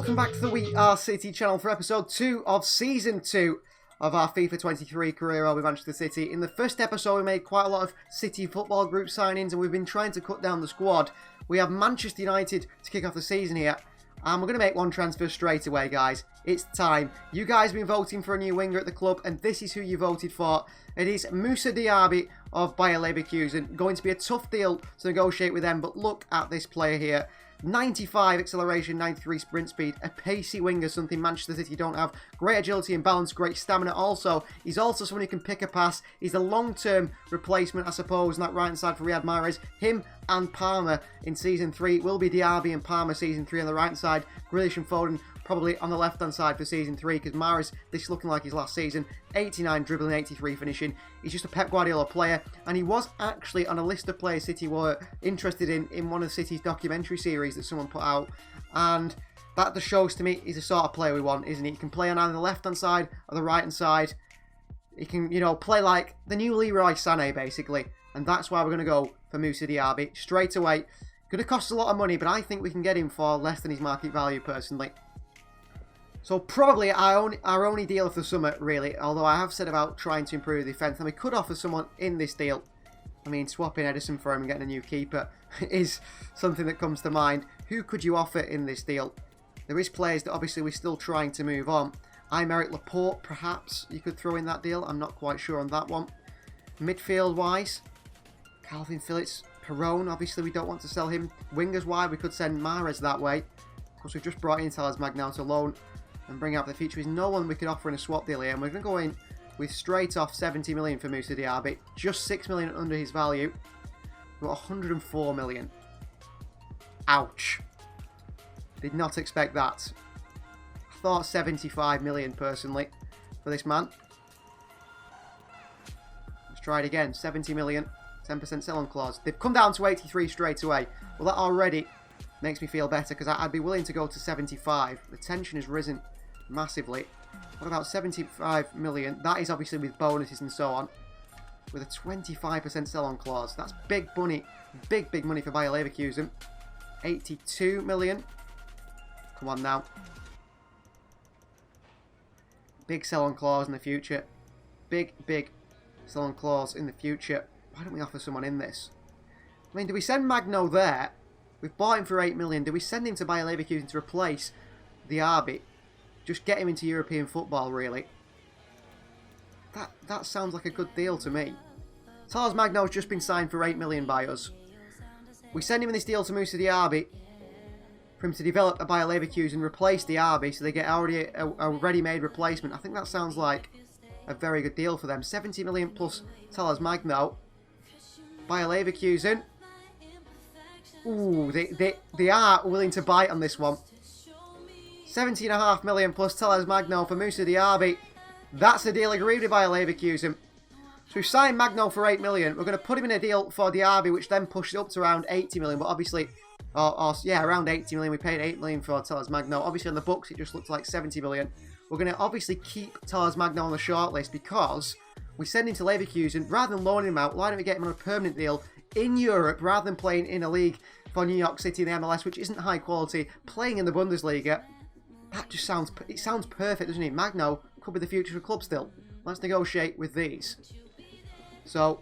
welcome back to the We Are City channel for episode 2 of season 2 of our FIFA 23 career with Manchester City. In the first episode we made quite a lot of City football group signings and we've been trying to cut down the squad. We have Manchester United to kick off the season here and we're going to make one transfer straight away, guys. It's time. You guys have been voting for a new winger at the club and this is who you voted for. It is Musa Diaby of Bayer Leverkusen. Going to be a tough deal to negotiate with them, but look at this player here. 95 acceleration, 93 sprint speed, a pacey winger, something Manchester City don't have. Great agility and balance, great stamina also. He's also someone who can pick a pass. He's a long-term replacement, I suppose, on that right-hand side for Riyad Mahrez. Him and Palmer in Season 3 will be Diaby and Palmer Season 3 on the right-hand side. Grealish and Foden probably on the left-hand side for Season 3 because Mahrez, this is looking like his last season. 89 dribbling, 83 finishing. He's just a Pep Guardiola player and he was actually on a list of players City were interested in one of City's documentary series that someone put out, and that just shows to me he's the sort of player we want, isn't he? He can play on either the left-hand side or the right-hand side. He can, you know, play like the new Leroy Sané basically, and that's why we're going to go for Musa Diaby straight away. Going to cost a lot of money, but I think we can get him for less than his market value personally. So probably our only deal of the summer, really, although I have said about trying to improve the defence, and we could offer someone in this deal. I mean, swapping Edison for him and getting a new keeper is something that comes to mind. Who could you offer in this deal? There is players that obviously we're still trying to move on. Aymeric Laporte, perhaps, you could throw in that deal. I'm not quite sure on that one. Midfield-wise, Calvin Phillips, Perone, obviously we don't want to sell him. Wingers-wise, we could send Mahrez that way. Of course, we've just brought in Talisman now to loan and bring out the future. Is no one we could offer in a swap deal here, and we're going to go in with straight off 70 million for Musa Diaby, just 6 million under his value. We've got 104 million. Ouch. Did not expect that. I thought 75 million personally for this man. Let's try it again. 70 million, 10% sell-on clause. They've come down to 83 straight away. Well, that already makes me feel better because I'd be willing to go to 75. The tension has risen massively. What about 75 million? That is obviously with bonuses and so on. With a 25% sell-on clause. That's big money. Big money for Bayer Leverkusen. 82 million. Come on now. Big sell-on clause in the future. Big sell-on clause in the future. Why don't we offer someone in this? I mean, do we send Magno there? We've bought him for 8 million. Do we send him to Bayer Leverkusen to replace Diaby? Just get him into European football, really. That sounds like a good deal to me. Talisman Magno's just been signed for 8 million by us. We send him in this deal to Musa Diaby for him to develop a Bayer Leverkusen, replace Diaby, so they get already a ready-made replacement. I think that sounds like a very good deal for them. 70 million plus Talisman Magno. Bayer Leverkusen. Ooh, they are willing to bite on this one. 17.5 million plus Talisman Magno for Musa Diaby. That's the deal agreed with by Leverkusen. So we've signed Magno for 8 million. We're going to put him in a deal for Diaby, which then pushes up to around 80 million. But obviously, yeah, around 80 million. We paid 8 million for Talisman Magno. Obviously, on the books, it just looks like 70 million. We're going to obviously keep Talisman Magno on the shortlist because we send him to Leverkusen. Rather than loaning him out, why don't we get him on a permanent deal in Europe rather than playing in a league for New York City in the MLS, which isn't high quality, playing in the Bundesliga? That just sounds perfect, doesn't it? Magno could be the future of the club still. Let's negotiate with these. So,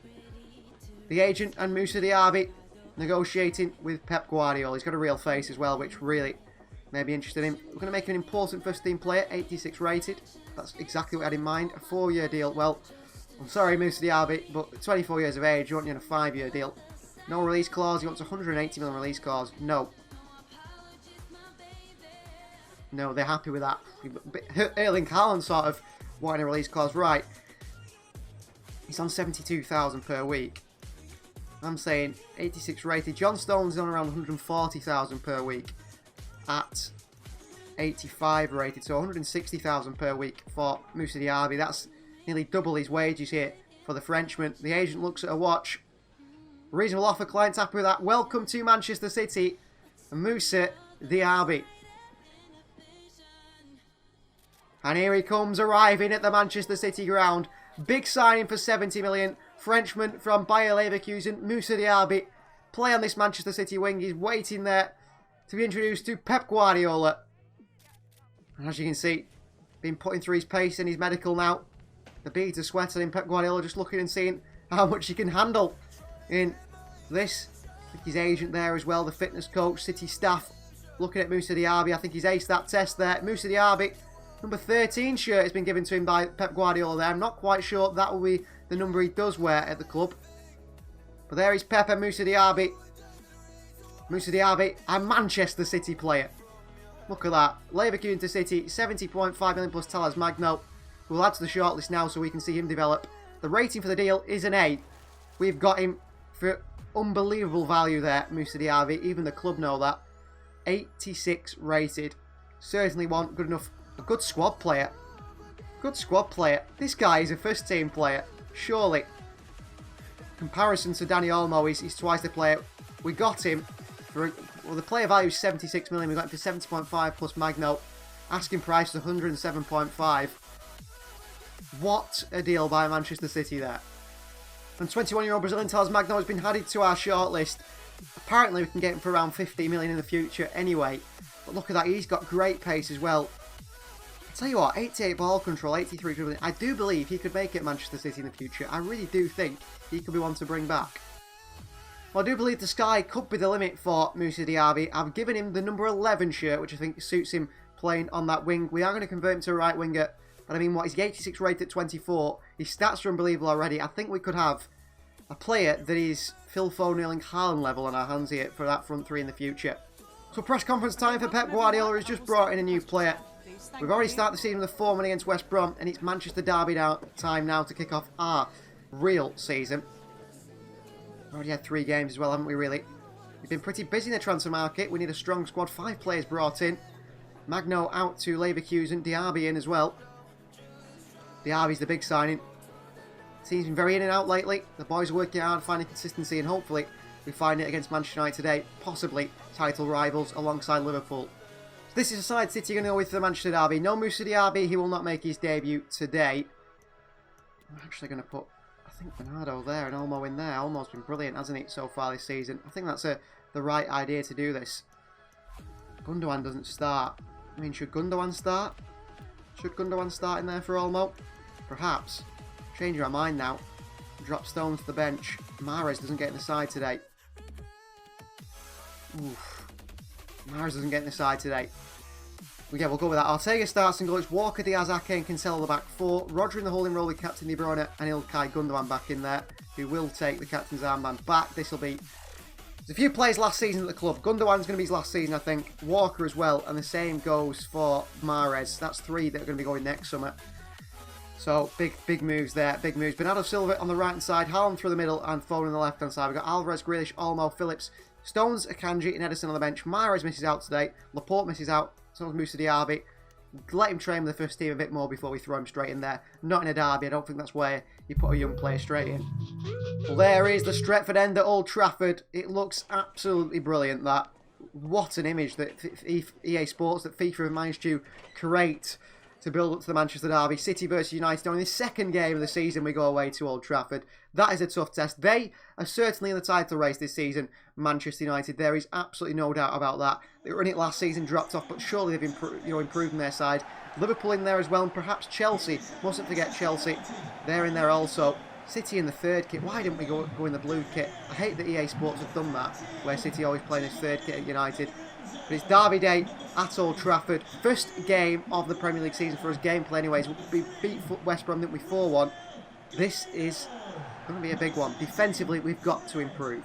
the agent and Musa Diaby negotiating with Pep Guardiola. He's got a real face as well, which really may be interested in. We're going to make him an important first-team player, 86 rated. That's exactly what I had in mind. A 4-year deal. Well, I'm sorry, Musa Diaby, but 24 years of age, you want you on a 5-year deal. No release clause. He wants 180 million release clause. No. No, they're happy with that. Erling Haaland sort of wanting a release clause. Right. He's on 72,000 per week. I'm saying 86 rated. John Stones is on around 140,000 per week at 85 rated. So 160,000 per week for Musa Diaby. That's nearly double his wages here for the Frenchman. The agent looks at a watch. Reasonable offer. Client's happy with that. Welcome to Manchester City. Musa Diaby. And here he comes, arriving at the Manchester City ground. Big signing for 70 million. Frenchman from Bayer Leverkusen, Musa Diaby. Play on this Manchester City wing. He's waiting there to be introduced to Pep Guardiola. And as you can see, been putting through his pace and his medical now. The beads are sweating in Pep Guardiola, just looking and seeing how much he can handle in this. I think his agent there as well, the fitness coach, City staff, looking at Musa Diaby. I think he's aced that test there. Musa Diaby, number 13 shirt has been given to him by Pep Guardiola there. I'm not quite sure that will be the number he does wear at the club. But there is Pep and Musa Diaby. Musa Diaby, a Manchester City player. Look at that. Leverkusen to City, 70.5 million plus Talas Magno. We'll add to the shortlist now so we can see him develop. The rating for the deal is an A. We've got him for unbelievable value there, Musa Diaby. Even the club know that. 86 rated. Certainly one good enough. A good squad player. Good squad player. This guy is a first team player. Surely. Comparison to Dani Olmo, he's twice the player. We got him for, well, the player value is 76 million. We got him for 70.5 plus Magno. Asking price is 107.5. What a deal by Manchester City there. And 21-year-old Brazilian Talas Magno has been added to our shortlist. Apparently we can get him for around 50 million in the future anyway. But look at that, he's got great pace as well. I'll tell you what, 88 ball control, 83 dribbling. I do believe he could make it Manchester City in the future. I really do think he could be one to bring back. Well, I do believe the sky could be the limit for Musa Diaby. I've given him the number 11 shirt, which I think suits him playing on that wing. We are going to convert him to a right winger. But I mean, what, he's 86 rated at 24. His stats are unbelievable already. I think we could have a player that is Phil Foden, Haaland level on our hands here for that front three in the future. So press conference time for Pep Guardiola, who's just brought in a new player. We've already started the season with a 4-1 against West Brom, and it's Manchester Derby time now to kick off our real season. We've already had 3 games as well, haven't we, really? We've been pretty busy in the transfer market. We need a strong squad. 5 players brought in. Magno out to Leverkusen, Diaby in as well. Diaby's the big signing. Team's been very in and out lately. The boys are working hard, finding consistency, and hopefully we find it against Manchester United today. Possibly title rivals alongside Liverpool. So this is a side City going to go with the Manchester Derby. No Musa Diaby, he will not make his debut today. I'm actually going to put, I think, Bernardo there and Olmo in there. Olmo's been brilliant, hasn't he, so far this season? I think that's the right idea to do this. Gundogan doesn't start. I mean, should Gundogan start? Should Gundogan start in there for Olmo? Perhaps. Change our mind now. Drop Stones to the bench. Mahrez doesn't get in the side today. Oof. Mahrez doesn't get in the side today. Yeah, we'll go with that. Ortega starts and goes. Walker, Diaz, Ake and Cancelo the back 4. Rodri in the holding role with Captain De Bruyne and Ilkay Gundogan back in there, who will take the captain's armband back. This will be... There's a few players last season at the club. Gundogan's going to be his last season, I think. Walker as well. And the same goes for Mahrez. That's 3 that are going to be going next summer. So, big moves there, big moves. Bernardo Silva on the right-hand side, Haaland through the middle, and Foden on the left-hand side. We've got Alvarez, Grealish, Olmo, Phillips, Stones, Akanji, and Edison on the bench. Mahrez misses out today. Laporte misses out. So does Musa Diaby. Let him train with the first team a bit more before we throw him straight in there. Not in a derby. I don't think that's where you put a young player straight in. Well, there is the Stretford end at Old Trafford. It looks absolutely brilliant, that. What an image that EA Sports, that FIFA have managed to create to build up to the Manchester Derby. City versus United. Only the second game of the season we go away to Old Trafford. That is a tough test. They are certainly in the title race this season, Manchester United. There is absolutely no doubt about that. They were in it last season, dropped off, but surely they've improved in their side. Liverpool in there as well, and perhaps Chelsea. Mustn't forget Chelsea. They're in there also. City in the third kit. Why didn't we go in the blue kit? I hate that EA Sports have done that, where City always play in this third kit at United. But it's Derby Day at Old Trafford. First game of the Premier League season for us, gameplay anyways. We beat West Brom, didn't we, 4-1. This is going to be a big one. Defensively, we've got to improve.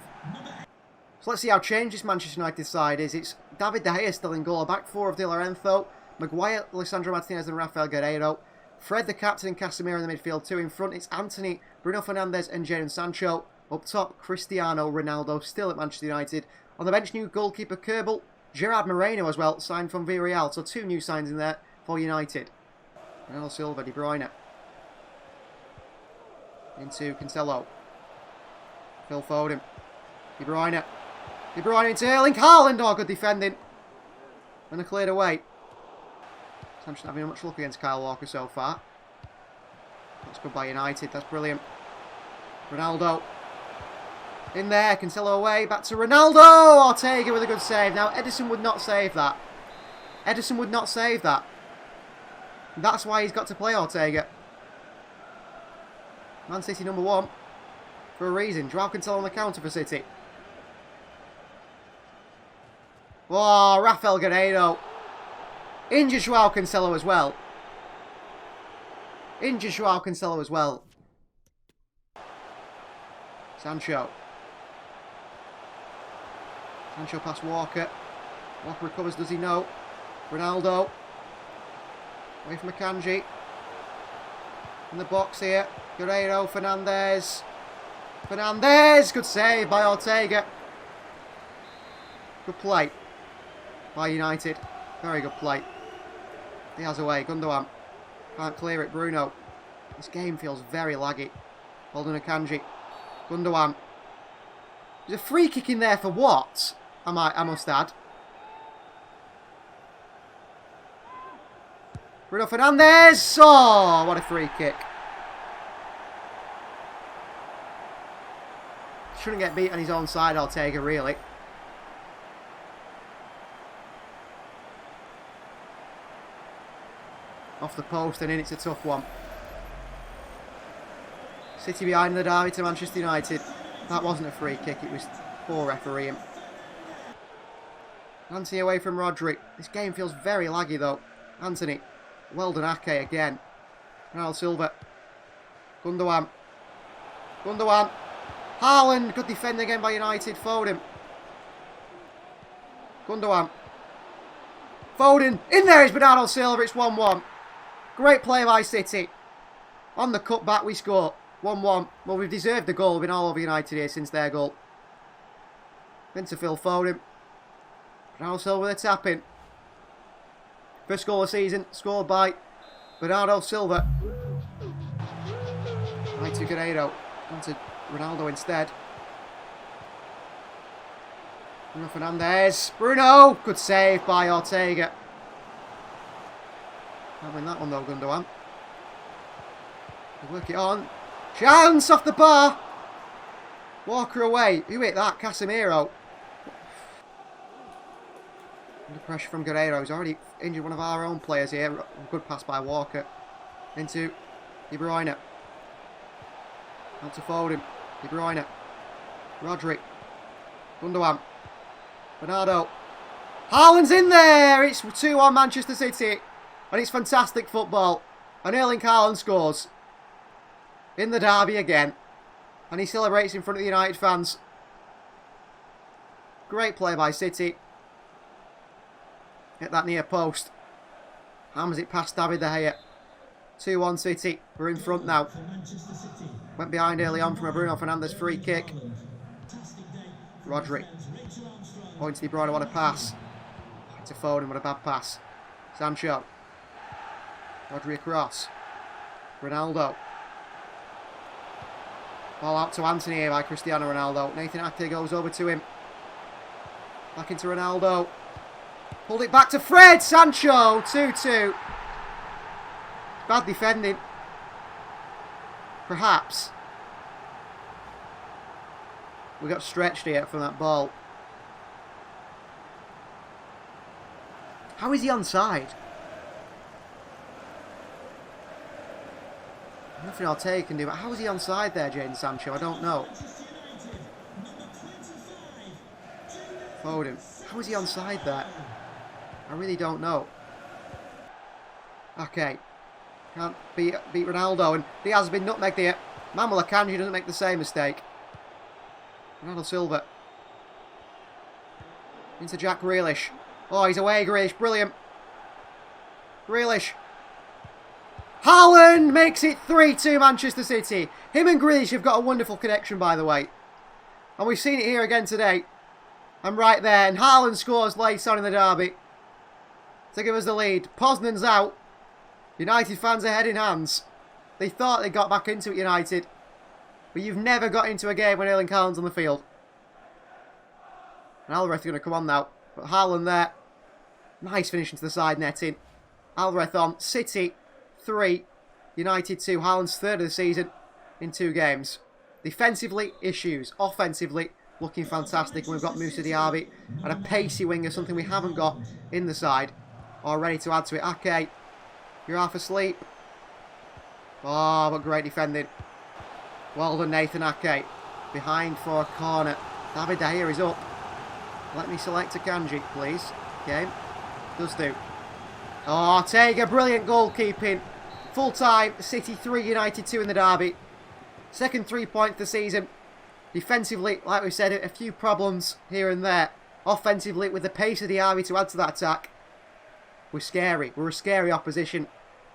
So let's see how changed this Manchester United side is. It's David De Gea still in goal. Back 4 of Di Lorenzo, Maguire, Lisandro Martinez and Rafael Guerreiro. Fred the captain and Casemiro in the midfield. 2 in front. It's Anthony, Bruno Fernandes and Jadon Sancho. Up top, Cristiano Ronaldo still at Manchester United. On the bench, new goalkeeper Kerbal. Gerard Moreno as well, signed from Villarreal. So 2 new signs in there for United. Bernardo Silva, De Bruyne. Into Cancelo. Phil Foden. De Bruyne. De Bruyne into Erling Haaland. Oh, good defending. And they're cleared away. Samson not having much luck against Kyle Walker so far. That's good by United. That's brilliant. Ronaldo. In there. Cancelo away. Back to Ronaldo. Ortega with a good save. Now, Edison would not save that. Edison would not save that. That's why he's got to play Ortega. Man City number 1. For a reason. Joao Cancelo on the counter for City. Oh, Rafael Guerreiro. Injured Joao Cancelo as well. Injured Joao Cancelo as well. Sancho. Sancho past Walker. Walker recovers, does he? No. Ronaldo. Away from Akanji. In the box here. Guerreiro, Fernandes. Fernandes! Good save by Ortega. Good play by United. Very good play. Diaz away. Gundogan. Can't clear it. Bruno. This game feels very laggy. Holding Akanji. Gundogan. There's a free kick in there for what? I must add. Bruno Fernandes! Oh, what a free kick. Shouldn't get beat on his own side, Ortega, really. Off the post and in, it's a tough one. City behind the derby to Manchester United. That wasn't a free kick, it was poor refereeing. Anthony away from Rodri. This game feels very laggy though. Anthony. Weldon Ake again. Ronaldo Silva. Gundogan. Gundogan. Haaland. Good defending again by United. Foden. Gundogan. Foden. In there is Bernardo Silva. It's 1-1. Great play by City. On the cutback we score. 1-1. Well, we've deserved the goal. We've been all over United here since their goal. Into Phil Foden. Bernardo Silva with a tap in. First goal of the season, scored by Bernardo Silva. Right to Guerreiro. On to Ronaldo instead. Bruno Fernandes. Bruno! Good save by Ortega. Can't win that one though, Gundogan. They work it on. Chance off the bar! Walker away. Who hit that? Casemiro. Under pressure from Guerreiro. He's already injured one of our own players here. Good pass by Walker. Into De Bruyne. Out to Foden. De Bruyne. Rodri. Gundogan. Bernardo. Haaland's in there! It's 2-1 Manchester City. And it's fantastic football. And Erling Haaland scores. In the derby again. And he celebrates in front of the United fans. Great play by City. Hit that near post. Hammers it past David De Gea. 2-1 City. We're in front now. Went behind early on from a Bruno Fernandes free kick. Rodri. Points to De Bruyne, what a pass. To Foden, what a bad pass. Sancho. Rodri across. Ronaldo. Ball out to Anthony here by Cristiano Ronaldo. Nathan Ake goes over to him. Back into Ronaldo. Pulled it back to Fred. Sancho. 2-2. Bad defending. Perhaps. We got stretched here from that ball. How is he onside? Nothing Ortega can do, but how is he onside there, Jadon Sancho? I don't know. Foden. How is he onside there? I really don't know. Okay. Can't beat Ronaldo, and Diaz has been nutmegged here. Manuel Akanji doesn't make the same mistake. Ronaldo Silva. Into Jack Grealish. Oh, he's away, Grealish. Brilliant. Grealish. Haaland makes it 3-2 Manchester City. Him and Grealish have got a wonderful connection, by the way. And we've seen it here again today. I'm right there. And Haaland scores late on in the derby to give us the lead. Poznan's out. United fans are head in hands. They thought they got back into it, United. But you've never got into a game when Erling Haaland's on the field. And Alvarez is going to come on now. But Haaland there. Nice finish into the side netting. Alvarez on. City 3. United 2. Haaland's third of the season in 2 games. Defensively, issues. Offensively, looking fantastic. And we've got Musa Diaby and a pacey winger, something we haven't got in the side. Or ready to add to it. Ake. You're half asleep. Oh, but great defending. Well done, Nathan Ake. Behind for a corner. David De Gea is up. Let me select a Kanji, please. Okay. Does do. Oh, Ortega, brilliant goalkeeping. Full time, City 3, United 2 in the derby. Second 3 points of the season. Defensively, like we said, a few problems here and there. Offensively, with the pace of the Diaby to add to that attack. We're scary. We're a scary opposition.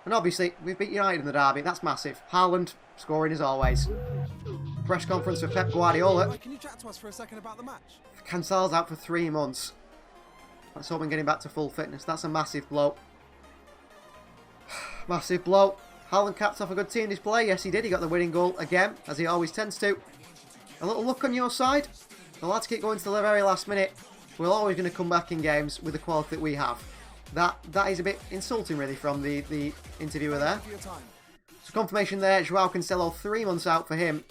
And obviously, we've beat United in the derby. That's massive. Haaland scoring as always. Press conference for Pep Guardiola. Can you chat to us for a second about the match? Cancelo's out for 3 months. Let's hope I'm getting back to full fitness. That's a massive blow. Massive blow. Haaland capped off a good team display. Yes, he did. He got the winning goal again, as he always tends to. A little luck on your side. The lads keep going to the very last minute. We're always going to come back in games with the quality that we have. That is a bit insulting, really, from the interviewer there. So confirmation there, Joao Cancelo, 3 months out for him.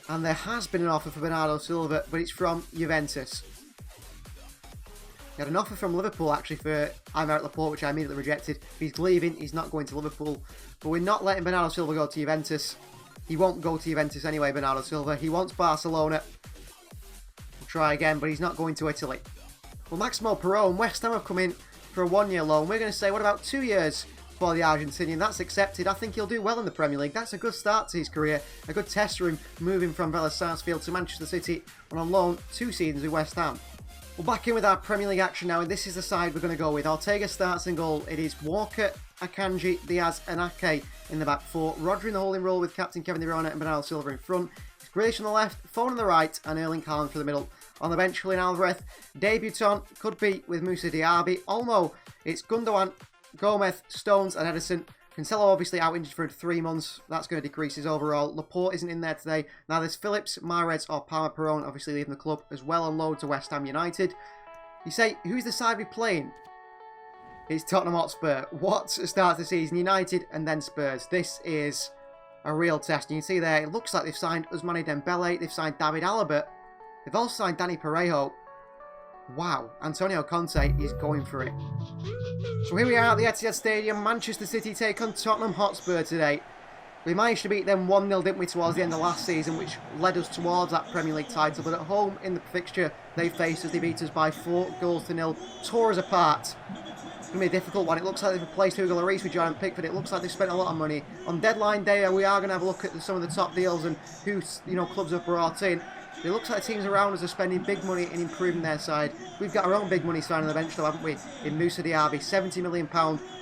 And there has been an offer for Bernardo Silva, but it's from Juventus. He had an offer from Liverpool, actually, for Aymeric Laporte, which I immediately rejected. He's leaving, he's not going to Liverpool. But we're not letting Bernardo Silva go to Juventus. He won't go to Juventus anyway, Bernardo Silva. He wants Barcelona. We'll try again, but he's not going to Italy. Well, Maximo Perón, West Ham have come in for a 1-year loan. We're going to say, what about 2 years for the Argentinian? That's accepted. I think he'll do well in the Premier League. That's a good start to his career. A good test for him, moving from Vélez Sarsfield to Manchester City on loan 2 seasons with West Ham. We're back in with our Premier League action now, and this is the side we're going to go with. Ortega starts in goal. It is Walker, Akanji, Diaz and Ake in the back four. Rodri in the holding role with captain Kevin De Bruyne and Bernardo Silva in front. It's Grealish on the left, Foden on the right, and Erling Haaland for the middle. On the bench, Julian Alvarez. Debutant could be with Musa Diaby. Olmo, it's Gundogan, Gomez, Stones and Ederson. Cancelo obviously out injured for 3 months. That's going to decrease his overall. Laporte isn't in there today. Now there's Phillips, Mahrez or Palmer Perón obviously leaving the club as well on loan to West Ham United. You say, who's the side we're playing? It's Tottenham Hotspur. What starts the season? United and then Spurs. This is a real test. And you can see there, it looks like they've signed Ousmane Dembele. They've signed David Alaba. They've also signed Danny Parejo. Wow, Antonio Conte is going for it. So here we are at the Etihad Stadium. Manchester City take on Tottenham Hotspur today. We managed to beat them 1-0, didn't we, towards the end of last season, which led us towards that Premier League title. But at home in the fixture, they faced us. They beat us by 4-0, tore us apart. It's going to be a difficult one. It looks like they've replaced Hugo Lloris with Jordan Pickford. It looks like they've spent a lot of money. On deadline day, we are going to have a look at some of the top deals and who clubs have brought in. It looks like teams around us are spending big money in improving their side. We've got our own big money side on the bench though, haven't we? In Musa Diaby, £70 million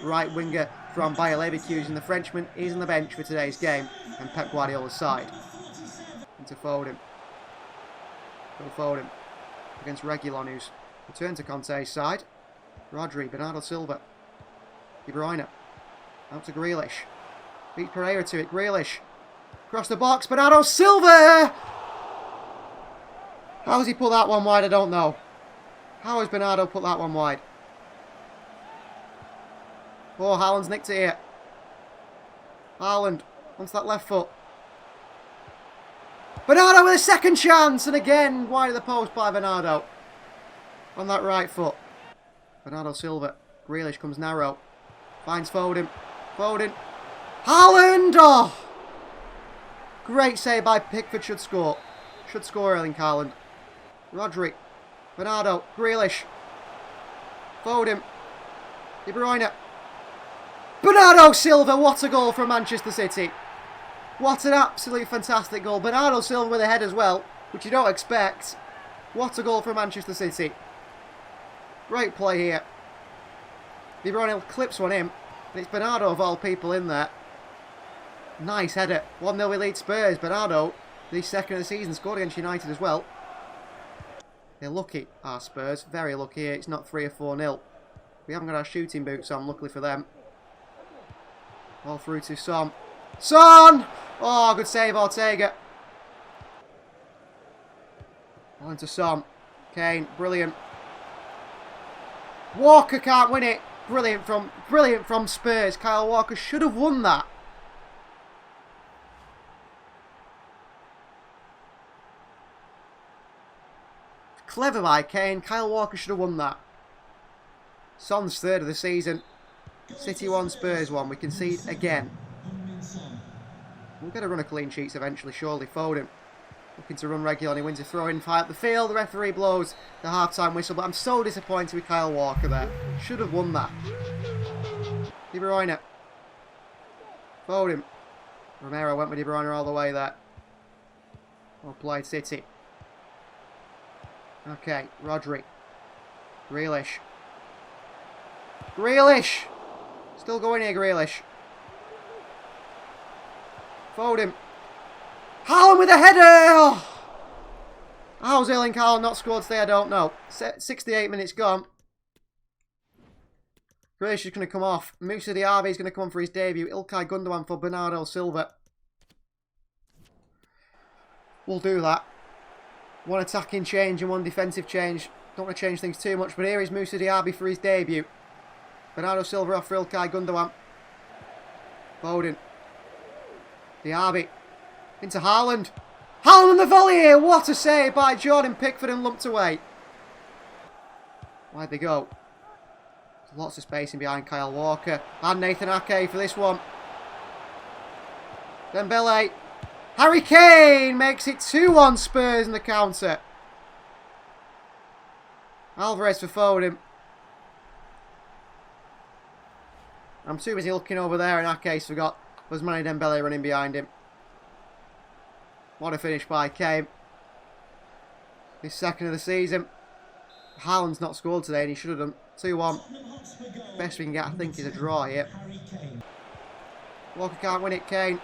right winger from Bayer Leverkusen. The Frenchman is on the bench for today's game and Pep Guardiola's side. Into Foden. Phil Foden against Reguilon, who's returned to Conte's side. Rodri, Bernardo Silva. De Bruyne. Out to Grealish. Beat Pereira to it. Grealish. Across the box. Bernardo Silva! How has he put that one wide? I don't know. How has Bernardo put that one wide? Oh, Haaland's nicked it here. Haaland onto that left foot. Bernardo with a second chance, and again wide of the post by Bernardo. On that right foot. Bernardo Silva. Grealish comes narrow. Finds Foden. Foden. Haaland! Oh! Great save by Pickford, should score. Should score Erling Haaland. Rodri, Bernardo, Grealish, Foden, De Bruyne, Bernardo Silva, what a goal from Manchester City. What an absolutely fantastic goal. Bernardo Silva with a head as well, which you don't expect. What a goal from Manchester City. Great play here. De Bruyne clips one in, and it's Bernardo of all people in there. Nice header. 1-0 we lead Spurs. Bernardo, the second of the season, scored against United as well. They're lucky, our Spurs. Very lucky here. It's not 3 or 4-0. We haven't got our shooting boots on, luckily for them. All through to Son. Son! Oh, good save, Ortega. On to Son. Kane, brilliant. Walker can't win it. Brilliant from Spurs. Kyle Walker should have won that. Clever by Kane. Kyle Walker should have won that. Son's third of the season. City 1, Spurs 1. We concede again. We'll get a run of clean sheets eventually, surely. Foden looking to run regularly. Wins a throw-in, high up the field. The referee blows the half-time whistle, but I'm so disappointed with Kyle Walker there. Should have won that. De Bruyne. Foden. Romero went with De Bruyne all the way there. Well played, City. Okay, Rodri. Grealish. Grealish! Still going here, Grealish. Foden. Haaland with a header! Oh. How's Erling Haaland not scored today? I don't know. 68 minutes gone. Grealish is going to come off. Musa Diaby is going to come on for his debut. Ilkay Gundogan for Bernardo Silva. We'll do that. One attacking change and one defensive change. Don't want to change things too much, but here is Musa Diaby for his debut. Bernardo Silva off for Ilkay Gundogan. Foden. Diaby. Into Haaland. Haaland on the volley here. What a save by Jordan Pickford and lumped away. Why'd they go? There's lots of spacing behind Kyle Walker. And Nathan Ake for this one. Dembele. Harry Kane makes it 2-1 Spurs in the counter. Alvarez for Foden. I'm too busy looking over there and Ake's forgot Ousmane Dembele running behind him. What a finish by Kane. His second of the season. Haaland's not scored today and he should have done. 2-1. Best we can get, I think, is a draw here. Walker can't win it, Kane.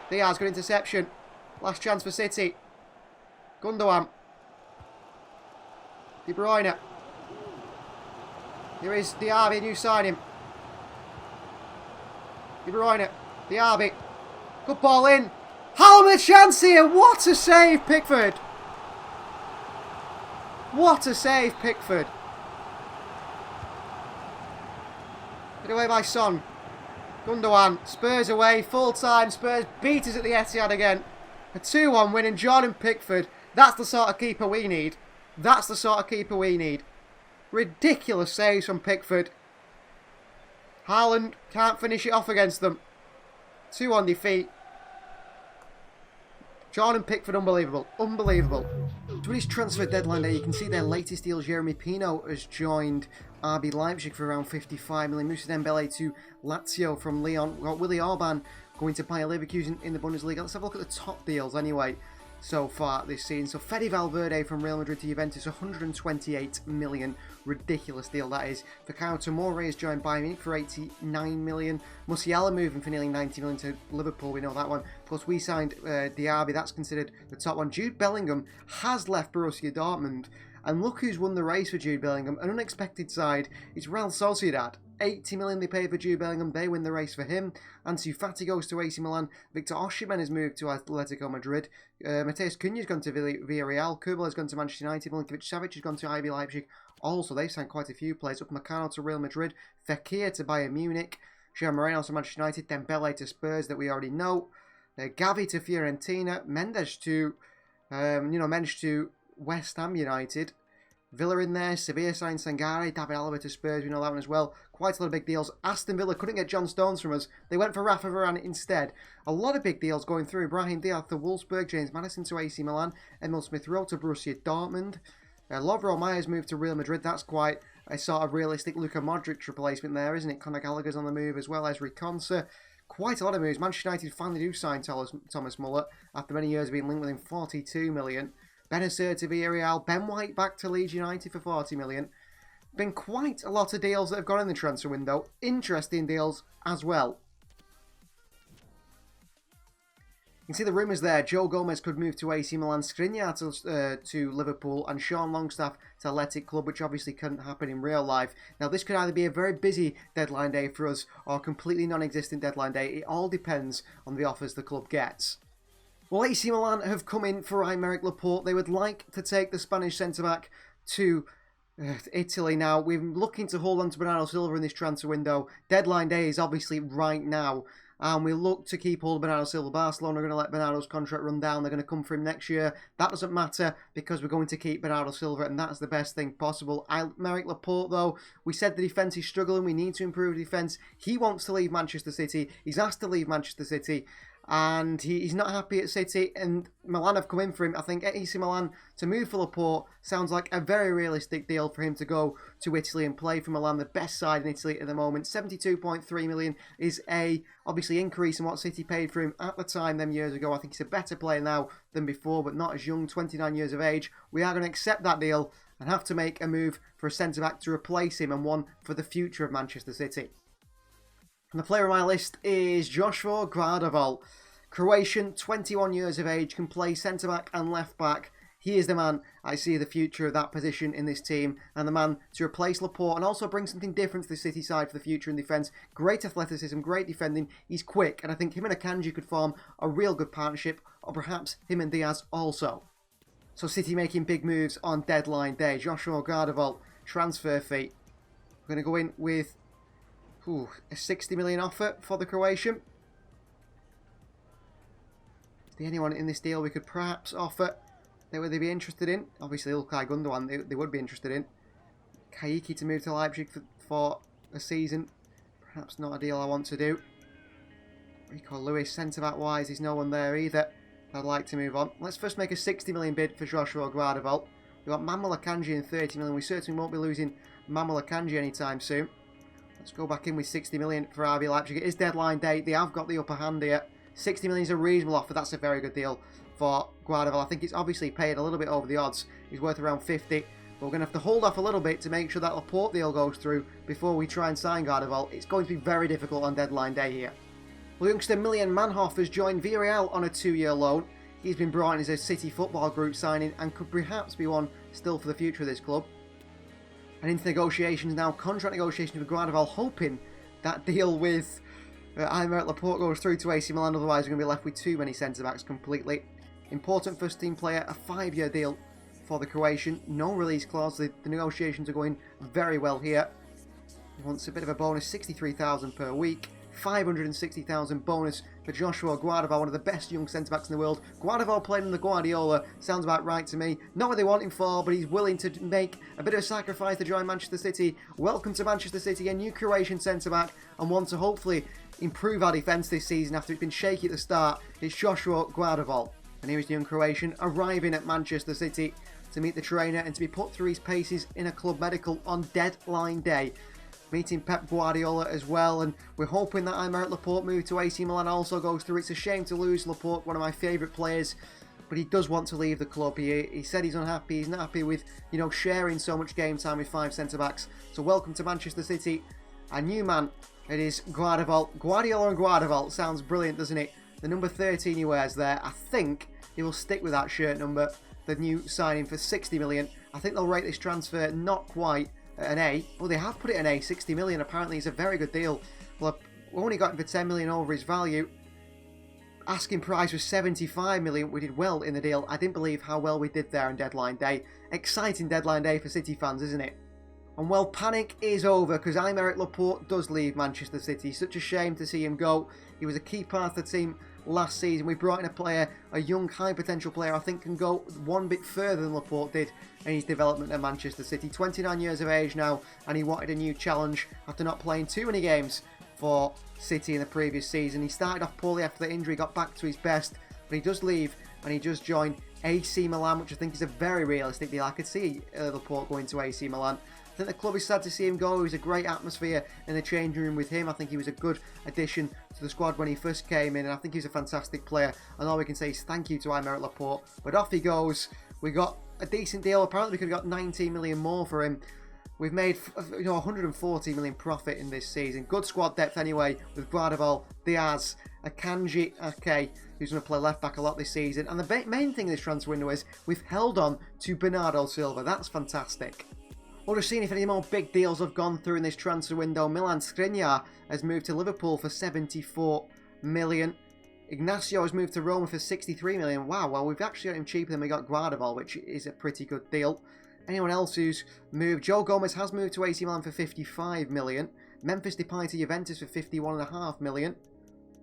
Diaz, good interception. Last chance for City. Gundogan. De Bruyne. Here is Diaby, new signing. De Bruyne. Diaby. Good ball in. Haaland with a chance here. What a save, Pickford. What a save, Pickford. Hit away by Son. Gundogan. Spurs away. Full time. Spurs beat us at the Etihad again. A 2-1 win and Jordan Pickford. That's the sort of keeper we need. That's the sort of keeper we need. Ridiculous saves from Pickford. Haaland can't finish it off against them. 2-1 defeat. Jordan Pickford, unbelievable. Unbelievable. To his transfer deadline day, you can see their latest deal. Jeremy Pino has joined RB Leipzig for around 55 million. Musa Dembele to Lazio from Lyon. We've got Willy Orban going to Bayer Leverkusen in the Bundesliga. Let's have a look at the top deals anyway so far this season. So Fede Valverde from Real Madrid to Juventus, 128 million. Ridiculous deal that is. Fikayo Tomori has joined Bayern Munich for 89 million. Musiala moving for nearly 90 million to Liverpool, we know that one. Plus we signed Diaby, that's considered the top one. Jude Bellingham has left Borussia Dortmund. And look who's won the race for Jude Bellingham. An unexpected side. It's Real Sociedad. 80 million they paid for Jude Bellingham. They win the race for him. Ansu Fati goes to AC Milan. Victor Osimhen has moved to Atletico Madrid. Mateus Cunha has gone to Villarreal. Kurbel has gone to Manchester United. Milinkovic-Savic has gone to RB Leipzig. Also, they've signed quite a few players. Upamecano to Real Madrid. Fekir to Bayern Munich. Jean Moreno to Manchester United. Dembele to Spurs that we already know. Gavi to Fiorentina. Mendes to West Ham United. Villa in there, Sevilla signed Sangare, David Alaba to Spurs, we know that one as well. Quite a lot of big deals. Aston Villa couldn't get John Stones from us. They went for Rafa Varane instead. A lot of big deals going through. Brahim Diaz to Wolfsburg, James Maddison to AC Milan, Emil Smith-Rowe to Borussia Dortmund. Lovro Myers moved to Real Madrid. That's quite a sort of realistic Luka Modric replacement there, isn't it? Conor Gallagher's on the move as well as Konsa. Quite a lot of moves. Manchester United finally do sign Thomas Muller after many years of being linked with him, 42 million. Benacer to Villarreal, Ben White back to Leeds United for 40 million. Been quite a lot of deals that have gone in the transfer window. Interesting deals as well. You can see the rumours there. Joe Gomez could move to AC Milan, Skriniar to Liverpool, and Sean Longstaff to Athletic Club, which obviously couldn't happen in real life. Now, this could either be a very busy deadline day for us or a completely non-existent deadline day. It all depends on the offers the club gets. Well, AC Milan have come in for Aymeric Laporte. They would like to take the Spanish centre-back to Italy now. We're looking to hold on to Bernardo Silva in this transfer window. Deadline day is obviously right now. and we look to keep hold of Bernardo Silva. Barcelona are going to let Bernardo's contract run down. They're going to come for him next year. That doesn't matter because we're going to keep Bernardo Silva, and that's the best thing possible. Aymeric Laporte, though, we said the defence is struggling. We need to improve the defence. He wants to leave Manchester City. He's asked to leave Manchester City, and he's not happy at City, and Milan have come in for him. I think AC Milan to move for Laporte sounds like a very realistic deal for him to go to Italy and play for Milan, the best side in Italy at the moment. 72.3 million is a obviously increase in what City paid for him at the time them years ago. I think he's a better player now than before, but not as young, 29 years of age. We are going to accept that deal and have to make a move for a centre-back to replace him, and one for the future of Manchester City. And the player on my list is Joshua Gvardiol. Croatian, 21 years of age, can play centre-back and left-back. He is the man I see the future of that position in this team, and the man to replace Laporte and also bring something different to the City side for the future in defence. Great athleticism, great defending. He's quick, and I think him and Akanji could form a real good partnership, or perhaps him and Diaz also. So City making big moves on deadline day. Joshua Gvardiol, transfer fee. We're going to go in with a 60 million offer for the Croatian. Is there anyone in this deal we could perhaps offer that would they be interested in? Obviously, Ilkay Gundogan they would be interested in. Kayiki to move to Leipzig for a season. Perhaps not a deal I want to do. Rico Lewis, centre-back wise, there's no one there either. I'd like to move on. Let's first make a 60 million bid for Joshua Gvardiol. We've got Manuel Akanji in 30 million. We certainly won't be losing Manuel Akanji anytime soon. Let's go back in with 60 million for RB Leipzig. It is deadline day. They have got the upper hand here. 60 million is a reasonable offer. That's a very good deal for Gvardiol. I think it's obviously paid a little bit over the odds. He's worth around 50. But we're going to have to hold off a little bit to make sure that Laporte deal goes through before we try and sign Gvardiol. It's going to be very difficult on deadline day here. Well, youngster Miljan Manhoff has joined Villarreal on a 2-year loan. He's been brought in as a City Football Group signing and could perhaps be one still for the future of this club. And into negotiations now, contract negotiations with Gvardiol, hoping that deal with Aymeric Laporte goes through to AC Milan, otherwise we're going to be left with too many centre-backs completely. Important first team player, a 5-year deal for the Croatian, no release clause. The negotiations are going very well here. He wants a bit of a bonus, 63,000 per week. 560,000 bonus for Joshua Gvardiol, one of the best young centre-backs in the world. Gvardiol playing in the Guardiola sounds about right to me. Not what they want him for, but he's willing to make a bit of a sacrifice to join Manchester City. Welcome to Manchester City, a new Croatian centre-back, and one to hopefully improve our defence this season after it's been shaky at the start. It's Joshua Gvardiol. And here is the young Croatian arriving at Manchester City to meet the trainer and to be put through his paces in a club medical on deadline day. Meeting Pep Guardiola as well, and we're hoping that Aymeric Laporte move to AC Milan also goes through. It's a shame to lose Laporte, one of my favourite players, but he does want to leave the club. He said he's unhappy. He's not happy with, sharing so much game time with 5 centre-backs. So welcome to Manchester City, a new man. It is Gvardiol. Guardiola and Gvardiol sounds brilliant, doesn't it? The number 13 he wears there, I think he will stick with that shirt number. The new signing for 60 million. I think they'll rate this transfer not quite an A. Well, they have put it an A, 60 million. Apparently, it's a very good deal. Well, we only got him for 10 million over his value. Asking price was 75 million. We did well in the deal. I didn't believe how well we did there on deadline day. Exciting deadline day for City fans, isn't it? And well, panic is over because Aymeric Laporte does leave Manchester City. Such a shame to see him go. He was a key part of the team last season. We brought in a player, a young, high potential player, I think can go one bit further than Laporte did in his development at Manchester City. 29 years of age now, and he wanted a new challenge after not playing too many games for City in the previous season. He started off poorly after the injury, got back to his best, but he does leave and he does join AC Milan, which I think is a very realistic deal. I could see Laporte going to AC Milan. I think the club is sad to see him go. It was a great atmosphere in the changing room with him. I think he was a good addition to the squad when he first came in, and I think he's a fantastic player. And all we can say is thank you to Aymeric Laporte. But off he goes. We got a decent deal. Apparently we could have got 19 million more for him. We've made 140 million profit in this season. Good squad depth anyway with Gvardiol, Diaz, Akanji, Ake, who's going to play left back a lot this season. And the main thing in this transfer window is we've held on to Bernardo Silva. That's fantastic. We'll just see if any more big deals have gone through in this transfer window. Milan Skriniar has moved to Liverpool for 74 million. Ignacio has moved to Roma for 63 million. Wow, well, we've actually got him cheaper than we got Gvardiol, which is a pretty good deal. Anyone else who's moved? Joe Gomez has moved to AC Milan for 55 million. Memphis Depay to Juventus for 51.5 million.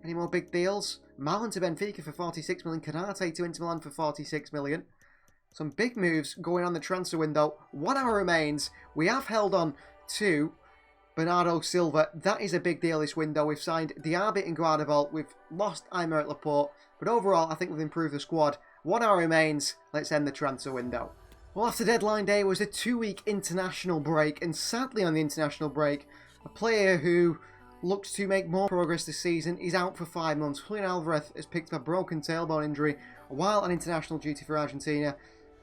Any more big deals? Malin to Benfica for 46 million. Canate to Inter Milan for 46 million. Some big moves going on the transfer window. 1 hour remains. We have held on to Bernardo Silva. That is a big deal this window. We've signed Diaby and Guardiola. We've lost Aymeric Laporte. But overall, I think we've improved the squad. 1 hour remains. Let's end the transfer window. Well, after deadline day was a 2-week international break. And sadly on the international break, a player who looks to make more progress this season is out for 5 months. Julian Alvarez has picked up a broken tailbone injury while on international duty for Argentina.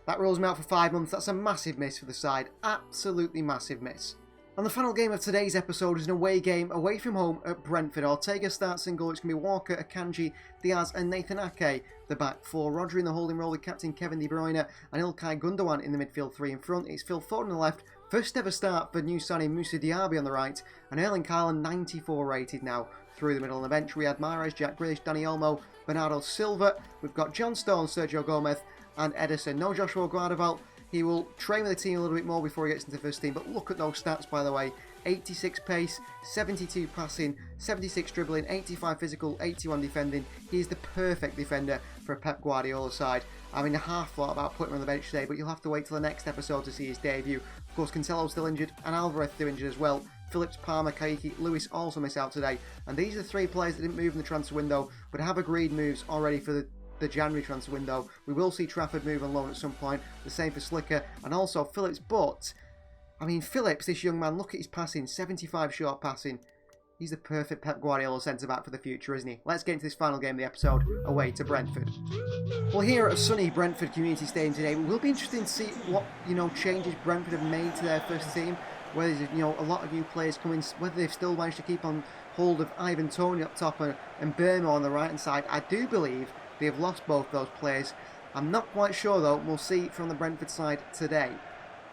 That rules him out for 5 months. That's a massive miss for the side. Absolutely massive miss. And the final game of today's episode is an away game away from home at Brentford. Ortega starts in goal. It's going to be Walker, Akanji, Diaz and Nathan Ake, the back four. Rodri in the holding role with captain Kevin De Bruyne and Ilkay Gundogan in the midfield three in front. It's Phil Foden on the left. First ever start for new signing Musa Diaby on the right. And Erling Haaland, 94 rated now through the middle on the bench. Riyad Mahrez, Jack Grealish, Dani Olmo, Bernardo Silva. We've got John Stones, Sergio Gomez and Ederson. No Joshua Guardiola. He will train with the team a little bit more before he gets into the first team. But look at those stats, by the way. 86 pace, 72 passing, 76 dribbling, 85 physical, 81 defending. He is the perfect defender for a Pep Guardiola side. I mean, a half thought about putting him on the bench today, but you'll have to wait till the next episode to see his debut. Of course, Cancelo's still injured, and Alvarez still injured as well. Phillips, Palmer, Kaiki, Lewis also miss out today. And these are the 3 players that didn't move in the transfer window, but have agreed moves already for the January transfer window. We will see Trafford move on loan at some point. The same for Slicker and also Phillips. But, I mean, Phillips, this young man, look at his passing. 75 short passing. He's the perfect Pep Guardiola centre-back for the future, isn't he? Let's get into this final game of the episode, away to Brentford. Well, here at a sunny Brentford Community Stadium today, it will be interesting to see what, changes Brentford have made to their first team. Whether there's, a lot of new players coming, whether they've still managed to keep on hold of Ivan Toney up top and Burma on the right-hand side. I do believe they have lost both those players. I'm not quite sure, though. We'll see from the Brentford side today.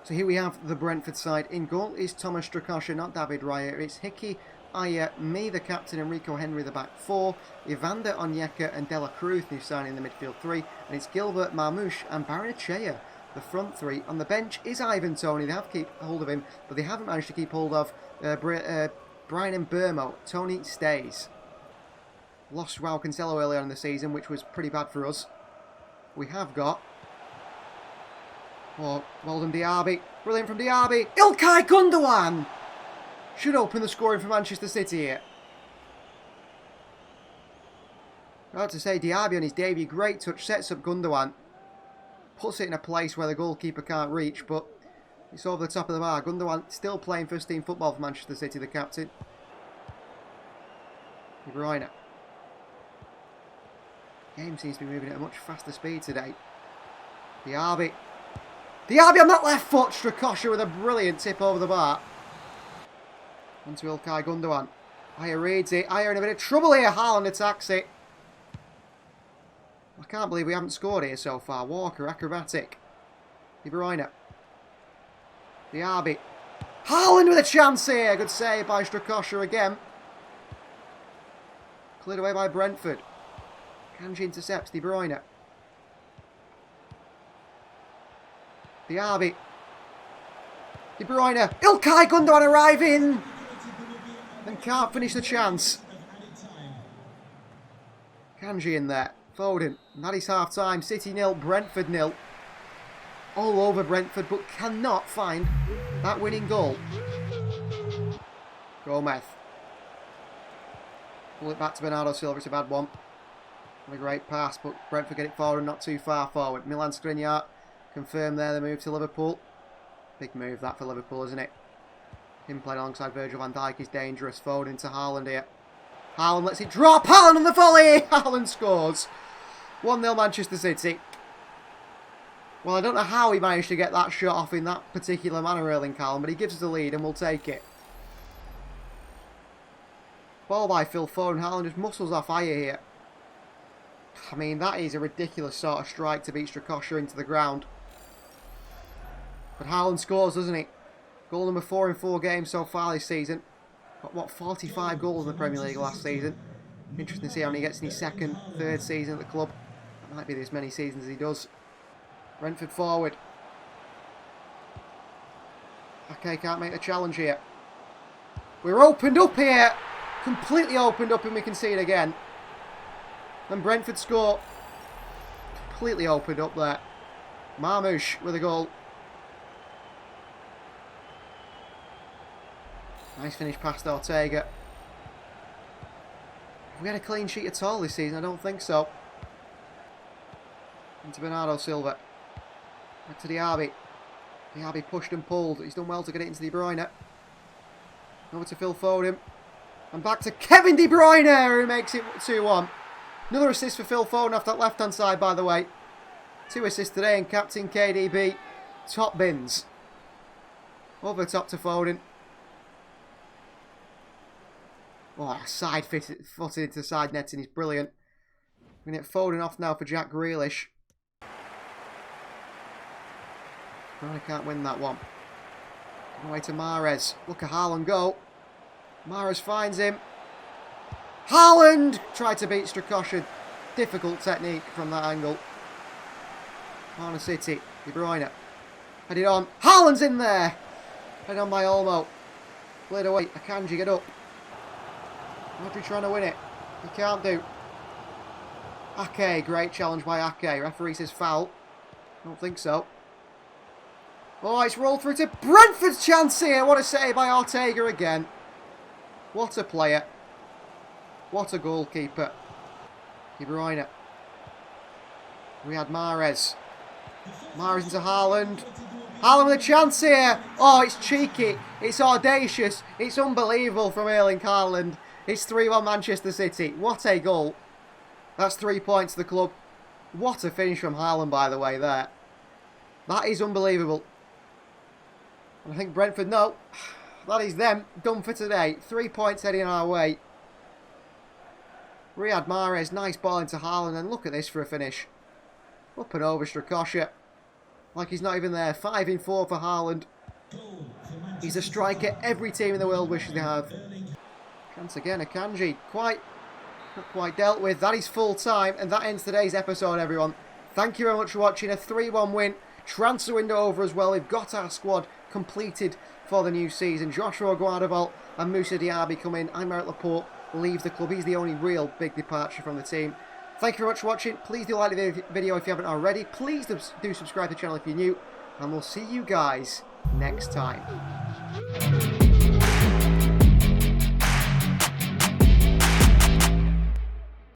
So here we have the Brentford side. In goal is Thomas Strakosha, not David Raya. It's Hickey, Aya, me, the captain, and Rico Henry, the back four. Evander, Onyeka, and Dela Cruz, new signing in the midfield three. And it's Gilbert, Marmouche, and Barrenechea, the front three. On the bench is Ivan Toney. They have to keep hold of him, but they haven't managed to keep hold of Brian and Burmo. Toney stays. Lost Joao Cancelo earlier in the season, which was pretty bad for us. We have got... well done, Diaby. Brilliant from Diaby. Ilkay Gundogan! Should open the scoring for Manchester City here. I have to say, Diaby on his debut, great touch, sets up Gundogan. Puts it in a place where the goalkeeper can't reach, but it's over the top of the bar. Gundogan still playing first team football for Manchester City, the captain. De Bruyne. Game seems to be moving at a much faster speed today. Diaby. Diaby on that left foot. Strakosha with a brilliant tip over the bar. Onto Ilkay Gundogan. Aya reads it. Aya in a bit of trouble here. Haaland attacks it. I can't believe we haven't scored here so far. Walker, acrobatic. De Bruyne. Diaby. Haaland with a chance here. Good save by Strakosha again. Cleared away by Brentford. Kanji intercepts De Bruyne. Diaby. De Bruyne. Ilkay Gundogan arriving. And can't finish the chance. Kanji in there. Foden. And that is half time. City 0, Brentford 0. All over Brentford, but cannot find that winning goal. Gomez. Pull it back to Bernardo Silva. It's a bad one. What a great pass, but Brentford get it forward and not too far forward. Milan Skriniar confirmed there the move to Liverpool. Big move that for Liverpool, isn't it? Him playing alongside Virgil van Dijk is dangerous. Forward into Haaland here. Haaland lets it drop. Haaland on the volley. Haaland scores. 1-0 Manchester City. Well, I don't know how he managed to get that shot off in that particular manner, Erling Haaland, but he gives us the lead and we'll take it. Ball by Phil Foden. Haaland just muscles off Aya here. I mean, that is a ridiculous sort of strike to beat Strakosha into the ground. But Haaland scores, doesn't he? Goal number 4 in 4 games so far this season. Got, what, 45 goals in the Premier League last season. Interesting to see how many he gets in his second, third season at the club. That might be as many seasons as he does. Brentford forward. Okay, can't make the challenge here. We're opened up here. Completely opened up and we can see it again. And Brentford score. Completely opened up there. Marmoush with a goal. Nice finish past Ortega. Have we had a clean sheet at all this season? I don't think so. Into Bernardo Silva. Back to Diaby. Diaby pushed and pulled. He's done well to get it into De Bruyne. Over to Phil Foden. And back to Kevin De Bruyne, who makes it 2-1. Another assist for Phil Foden off that left-hand side, by the way. 2 assists today, and captain KDB. Top bins. Over the top to Foden. Oh, side-footed into side netting is brilliant. We're going to get Foden off now for Jack Grealish. I can't win that one. Away to Mahrez. Look at Haaland go. Mahrez finds him. Haaland tried to beat Strakosha. Difficult technique from that angle. Corner City. De Bruyne. Headed on. Haaland's in there. Headed on by Olmo. Played away. Akanji, get up. Rodri trying to win it. He can't do. Ake. Great challenge by Ake. Referee says foul. Don't think so. Oh, it's rolled through to Brentford's chance here. What a save by Ortega again. What a player. What a goalkeeper. De Bruyne. Riyad Mahrez. Mahrez into Haaland. Haaland with a chance here. Oh, it's cheeky. It's audacious. It's unbelievable from Erling Haaland. It's 3-1 Manchester City. What a goal. That's 3 points to the club. What a finish from Haaland, by the way, there. That is unbelievable. And I think Brentford, no, that is them, done for today. 3 points heading our way. Riyad Mahrez, nice ball into Haaland, and look at this for a finish. Up and over Strakosha. Like he's not even there. 5 in 4 for Haaland. He's a striker every team in the world wishes to have. Chance again, Akanji. Not quite dealt with. That is full time, and that ends today's episode, everyone. Thank you very much for watching. A 3-1 win. Transfer window over as well. We've got our squad completed for the new season. Joshua Guardiola and Musa Diaby come in. Aymeric Laporte leaves the club. He's the only real big departure from the team. Thank you very much for watching. Please do like the video if you haven't already. Please do subscribe to the channel if you're new. And we'll see you guys next time.